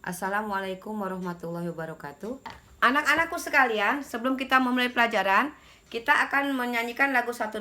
Assalamualaikum warahmatullahi wabarakatuh. Anak-anakku sekalian, sebelum kita memulai pelajaran, kita akan menyanyikan lagu Satu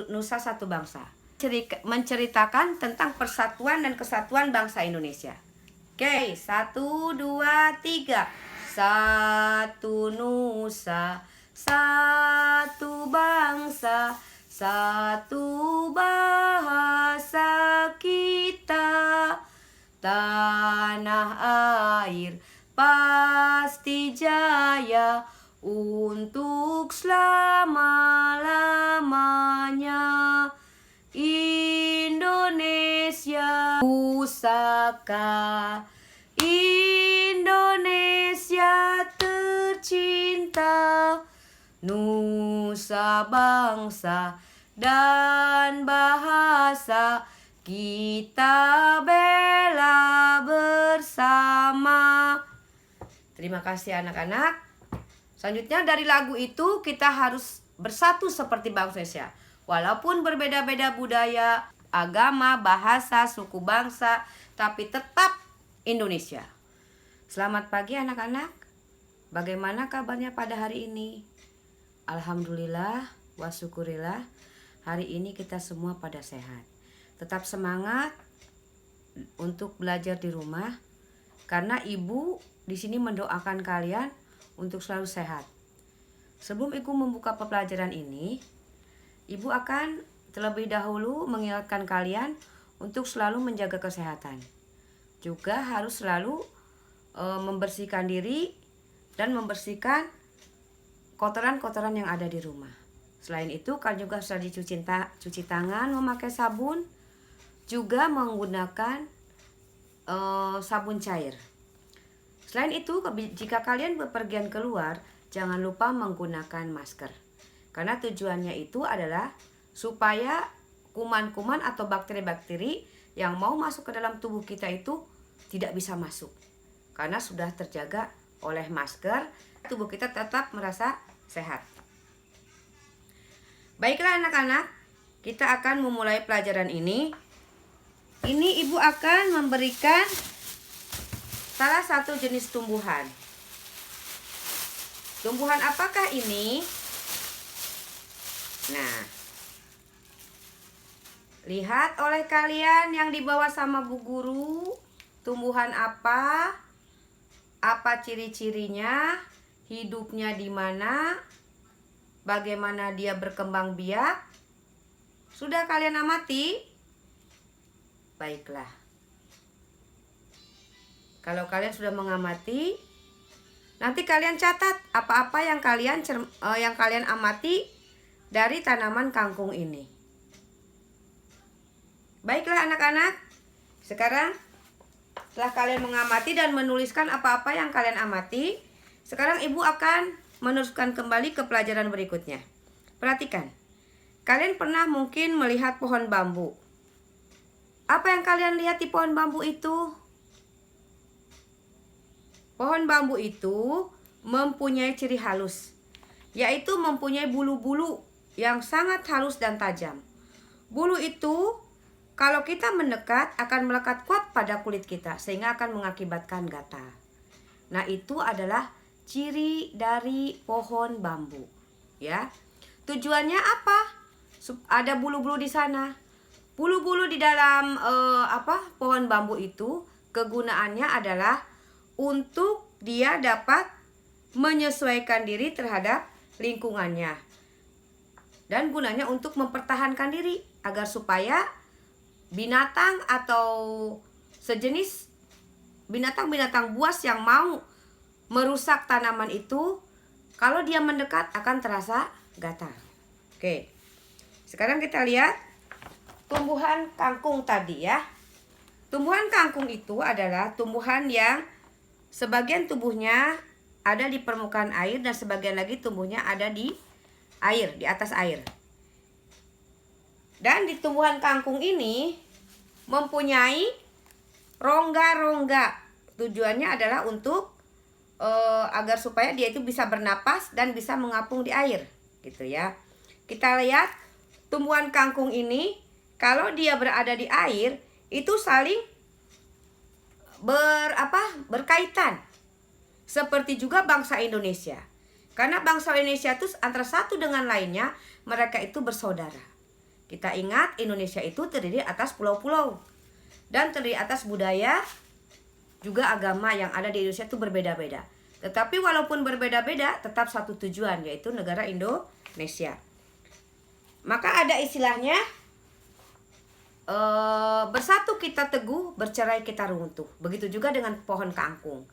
Nusa Satu Bangsa, menceritakan tentang persatuan dan kesatuan bangsa Indonesia. Oke, 1, 2, 3. Satu nusa, satu bangsa, satu bahasa kita. Tanah air pasti jaya untuk selama-lamanya. Indonesia pusaka, Indonesia tercinta, nusa bangsa dan bahasa kita bela bersama. Terima kasih anak-anak. Selanjutnya dari lagu itu kita harus bersatu seperti bangsa Indonesia. Walaupun berbeda-beda budaya, agama, bahasa, suku bangsa, tapi tetap Indonesia. Selamat pagi anak-anak. Bagaimana kabarnya pada hari ini? Alhamdulillah wa syukurillah. Hari ini kita semua pada sehat. Tetap semangat untuk belajar di rumah karena ibu di sini mendoakan kalian untuk selalu sehat. Sebelum ibu membuka pembelajaran ini, ibu akan terlebih dahulu mengingatkan kalian untuk selalu menjaga kesehatan. Juga harus selalu membersihkan diri dan membersihkan kotoran-kotoran yang ada di rumah. Selain itu, kalian juga harus cuci tangan memakai sabun, juga menggunakan sabun cair. Selain itu, jika kalian bepergian keluar, jangan lupa menggunakan masker. Karena tujuannya itu adalah supaya kuman-kuman atau bakteri-bakteri yang mau masuk ke dalam tubuh kita itu tidak bisa masuk. Karena sudah terjaga oleh masker, tubuh kita tetap merasa sehat. Baiklah anak-anak, kita akan memulai pelajaran ini. Ini ibu akan memberikan salah satu jenis tumbuhan. Tumbuhan apakah ini? Nah, lihat oleh kalian yang dibawa sama Bu Guru. Tumbuhan apa? Apa ciri-cirinya? Hidupnya di mana? Bagaimana dia berkembang biak? Sudah kalian amati? Baiklah. Kalau kalian sudah mengamati, nanti kalian catat apa-apa yang kalian amati dari tanaman kangkung ini. Baiklah anak-anak. Sekarang setelah kalian mengamati dan menuliskan apa-apa yang kalian amati, sekarang ibu akan meneruskan kembali ke pelajaran berikutnya. Perhatikan. Kalian pernah mungkin melihat pohon bambu. Apa yang kalian lihat di pohon bambu itu? Pohon bambu itu mempunyai ciri halus, yaitu mempunyai bulu-bulu yang sangat halus dan tajam. Bulu itu kalau kita mendekat akan melekat kuat pada kulit kita sehingga akan mengakibatkan gatal. Nah, itu adalah ciri dari pohon bambu, ya. Tujuannya apa? Ada bulu-bulu di sana. Bulu-bulu di dalam pohon bambu itu kegunaannya adalah untuk dia dapat menyesuaikan diri terhadap lingkungannya. Dan gunanya untuk mempertahankan diri agar supaya binatang atau sejenis binatang-binatang buas yang mau merusak tanaman itu, kalau dia mendekat akan terasa gatal. Oke. Sekarang kita lihat tumbuhan kangkung tadi ya. Tumbuhan kangkung itu adalah tumbuhan yang sebagian tubuhnya ada di permukaan air dan sebagian lagi tumbuhnya ada di air, di atas air. Dan di tumbuhan kangkung ini mempunyai rongga-rongga. Tujuannya adalah untuk agar supaya dia itu bisa bernapas dan bisa mengapung di air, gitu ya. Kita lihat tumbuhan kangkung ini, kalau dia berada di air, itu saling berkaitan. Seperti juga bangsa Indonesia. Karena bangsa Indonesia itu antara satu dengan lainnya, mereka itu bersaudara. Kita ingat Indonesia itu terdiri atas pulau-pulau. Dan terdiri atas budaya, juga agama yang ada di Indonesia itu berbeda-beda. Tetapi walaupun berbeda-beda, tetap satu tujuan, yaitu negara Indonesia. Maka ada istilahnya, bersatu kita teguh, bercerai kita runtuh. Begitu juga dengan pohon kangkung.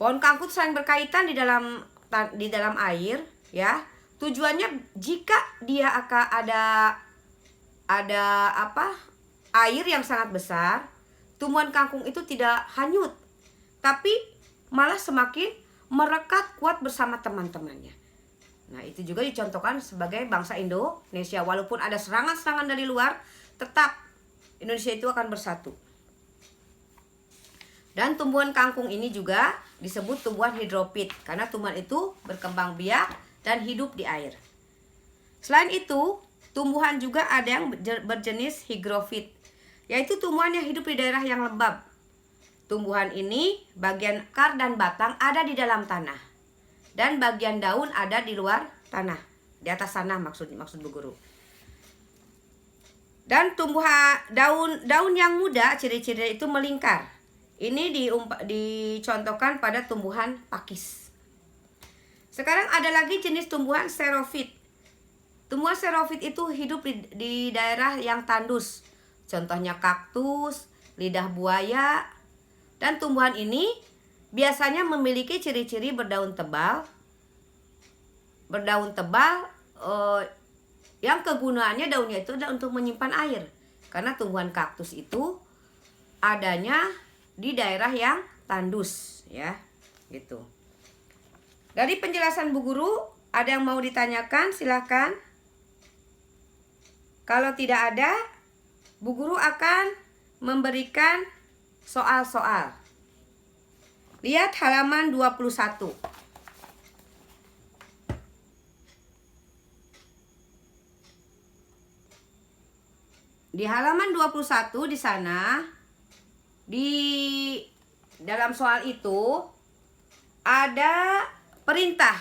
Pohon kangkung saling berkaitan di dalam air, ya. Tujuannya jika dia akan ada air yang sangat besar, tumbuhan kangkung itu tidak hanyut, tapi malah semakin merekat kuat bersama teman-temannya. Nah, itu juga dicontohkan sebagai bangsa Indonesia. Walaupun ada serangan-serangan dari luar, tetap Indonesia itu akan bersatu. Dan tumbuhan kangkung ini juga disebut tumbuhan hidrofit, karena tumbuhan itu berkembang biak dan hidup di air. Selain itu, tumbuhan juga ada yang berjenis higrofit, yaitu tumbuhan yang hidup di daerah yang lembab. Tumbuhan ini bagian akar dan batang ada di dalam tanah, dan bagian daun ada di luar tanah, di atas tanah maksud Bu Guru. Dan daun yang muda ciri-ciri itu melingkar. Ini dicontohkan pada tumbuhan pakis. Sekarang ada lagi jenis tumbuhan xerofit. Tumbuhan xerofit itu hidup di daerah yang tandus. Contohnya kaktus, lidah buaya. Dan tumbuhan ini biasanya memiliki ciri-ciri berdaun tebal. Yang kegunaannya daunnya itu adalah untuk menyimpan air. Karena tumbuhan kaktus itu adanya di daerah yang tandus, ya, gitu. Dari penjelasan Bu Guru, ada yang mau ditanyakan? Silahkan. Kalau tidak ada, Bu Guru akan memberikan soal-soal. Lihat halaman 21. Di halaman 21 di sana, di dalam soal itu ada perintah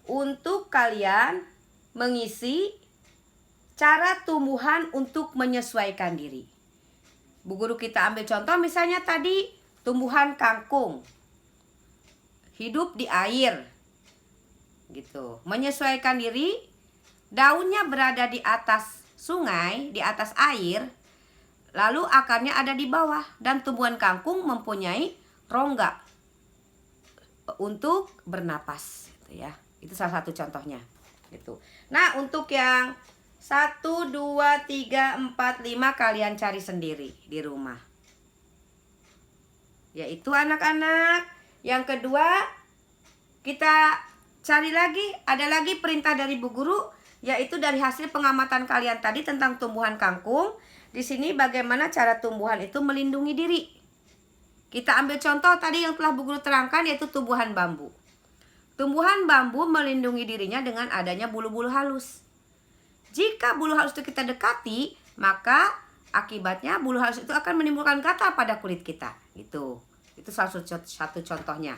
untuk kalian mengisi cara tumbuhan untuk menyesuaikan diri. Bu Guru kita ambil contoh misalnya tadi tumbuhan kangkung hidup di air, gitu. Menyesuaikan diri, daunnya berada di atas sungai, di atas air. Lalu akarnya ada di bawah, dan tumbuhan kangkung mempunyai rongga untuk bernapas, gitu ya. Itu salah satu contohnya, gitu. Nah, untuk yang 1, 2, 3, 4, 5 kalian cari sendiri di rumah. Yaitu anak-anak. Yang kedua, kita cari lagi, ada lagi perintah dari Bu Guru, yaitu dari hasil pengamatan kalian tadi tentang tumbuhan kangkung. Di sini bagaimana cara tumbuhan itu melindungi diri. Kita ambil contoh tadi yang telah Bu Guru terangkan, yaitu tumbuhan bambu. Tumbuhan bambu melindungi dirinya dengan adanya bulu-bulu halus. Jika bulu halus itu kita dekati, maka akibatnya bulu halus itu akan menimbulkan gatal pada kulit kita. Itu salah satu contohnya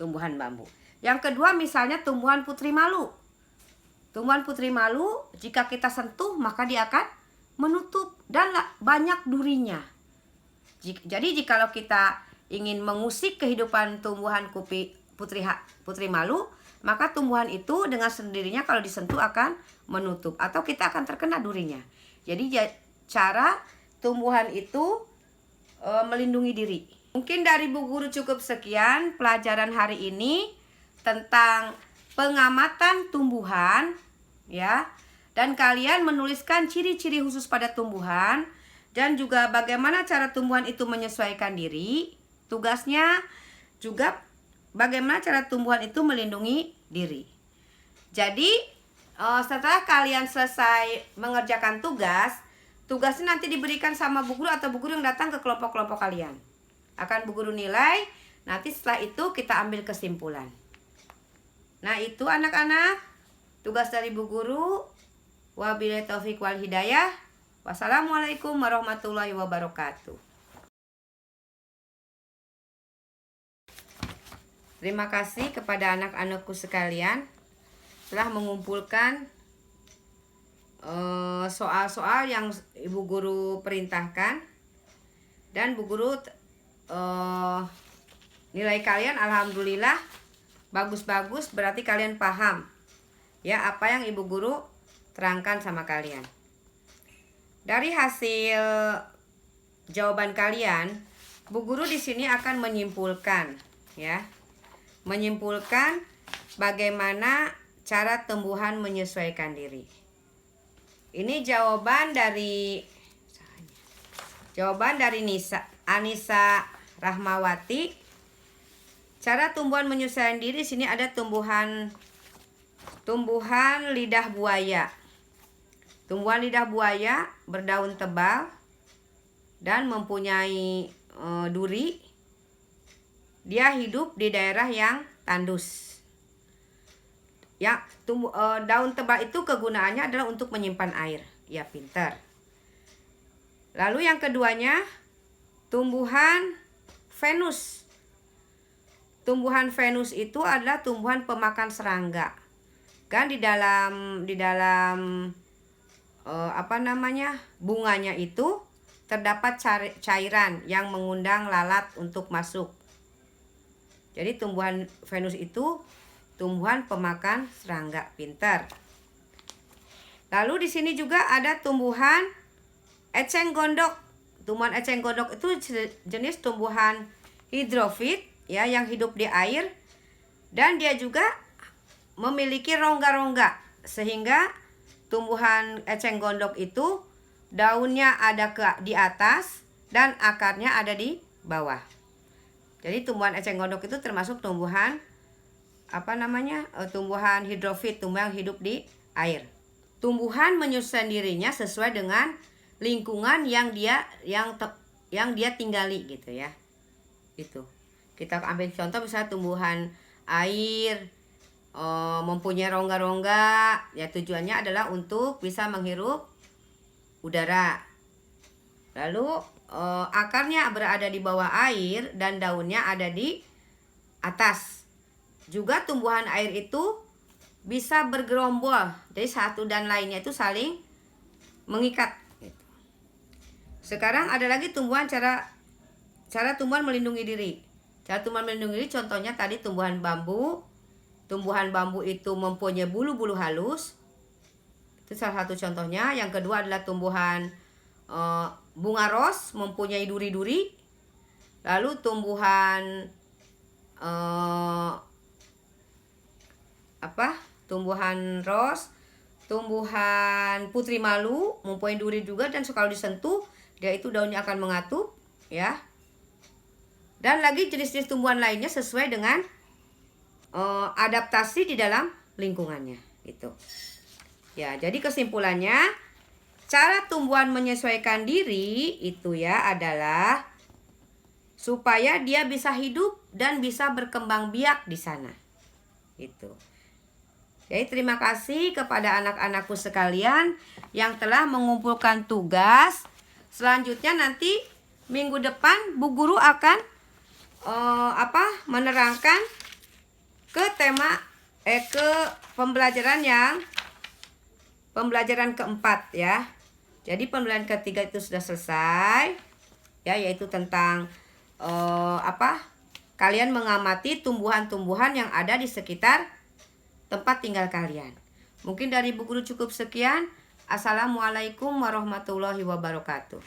tumbuhan bambu. Yang kedua misalnya tumbuhan putri malu. Tumbuhan putri malu jika kita sentuh maka dia akan menutup dan banyak durinya. Jadi jikalau kita ingin mengusik kehidupan tumbuhan putri malu, maka tumbuhan itu dengan sendirinya kalau disentuh akan menutup atau kita akan terkena durinya. Jadi cara tumbuhan itu melindungi diri. Mungkin dari Bu Guru cukup sekian pelajaran hari ini tentang pengamatan tumbuhan, ya. Dan kalian menuliskan ciri-ciri khusus pada tumbuhan dan juga bagaimana cara tumbuhan itu menyesuaikan diri. Tugasnya juga bagaimana cara tumbuhan itu melindungi diri. Jadi setelah kalian selesai mengerjakan tugasnya nanti diberikan sama Bu Guru atau Bu Guru yang datang ke kelompok-kelompok kalian. Akan Bu Guru nilai, nanti setelah itu kita ambil kesimpulan. Nah, itu anak-anak tugas dari Bu Guru. Wabillahi taufiq wal hidayah. Wassalamualaikum warahmatullahi wabarakatuh. Terima kasih kepada anak-anakku sekalian telah mengumpulkan soal-soal yang Ibu Guru perintahkan, dan Bu Guru nilai kalian alhamdulillah bagus-bagus, berarti kalian paham ya apa yang Ibu Guru terangkan sama kalian. Dari hasil jawaban kalian, Bu Guru di sini akan menyimpulkan ya. Menyimpulkan bagaimana cara tumbuhan menyesuaikan diri. Ini jawaban dari Anissa Rahmawati. Cara tumbuhan menyesuaikan diri, sini ada tumbuhan lidah buaya. Tumbuhan lidah buaya berdaun tebal dan mempunyai duri. Dia hidup di daerah yang tandus. Ya, daun tebal itu kegunaannya adalah untuk menyimpan air. Ya, pintar. Lalu yang keduanya, tumbuhan Venus. Tumbuhan Venus itu adalah tumbuhan pemakan serangga. Kan di dalam bunganya itu terdapat cairan yang mengundang lalat untuk masuk. Jadi tumbuhan Venus itu tumbuhan pemakan serangga, pintar. Lalu di sini juga ada tumbuhan eceng gondok. Tumbuhan eceng gondok itu jenis tumbuhan hidrofit ya, yang hidup di air, dan dia juga memiliki rongga-rongga, sehingga tumbuhan eceng gondok itu daunnya ada di atas dan akarnya ada di bawah. Jadi tumbuhan eceng gondok itu termasuk tumbuhan tumbuhan hidrofit, tumbuhan yang hidup di air. Tumbuhan menyesuaikan dirinya sesuai dengan lingkungan yang dia tinggali gitu ya. Itu. Kita ambil contoh misalnya tumbuhan air mempunyai rongga-rongga, ya tujuannya adalah untuk bisa menghirup udara. Lalu akarnya berada di bawah air dan daunnya ada di atas. Juga tumbuhan air itu bisa bergerombol, jadi satu dan lainnya itu saling mengikat. Sekarang ada lagi tumbuhan cara tumbuhan melindungi diri. Cara tumbuhan melindungi diri contohnya tadi tumbuhan bambu. Tumbuhan bambu itu mempunyai bulu-bulu halus. Itu salah satu contohnya. Yang kedua adalah tumbuhan bunga ros mempunyai duri-duri. Lalu tumbuhan tumbuhan ros, tumbuhan putri malu mempunyai duri juga, dan kalau disentuh dia itu daunnya akan mengatup ya. Dan lagi jenis-jenis tumbuhan lainnya sesuai dengan adaptasi di dalam lingkungannya itu. Ya, jadi kesimpulannya cara tumbuhan menyesuaikan diri itu ya adalah supaya dia bisa hidup dan bisa berkembang biak di sana. Itu. Jadi terima kasih kepada anak-anakku sekalian yang telah mengumpulkan tugas. Selanjutnya nanti minggu depan Bu Guru akan menerangkan ke tema ke pembelajaran keempat ya. Jadi pembelajaran ketiga itu sudah selesai ya, yaitu tentang kalian mengamati tumbuhan-tumbuhan yang ada di sekitar tempat tinggal kalian. Mungkin dari Bu Guru cukup sekian. Assalamualaikum warahmatullahi wabarakatuh.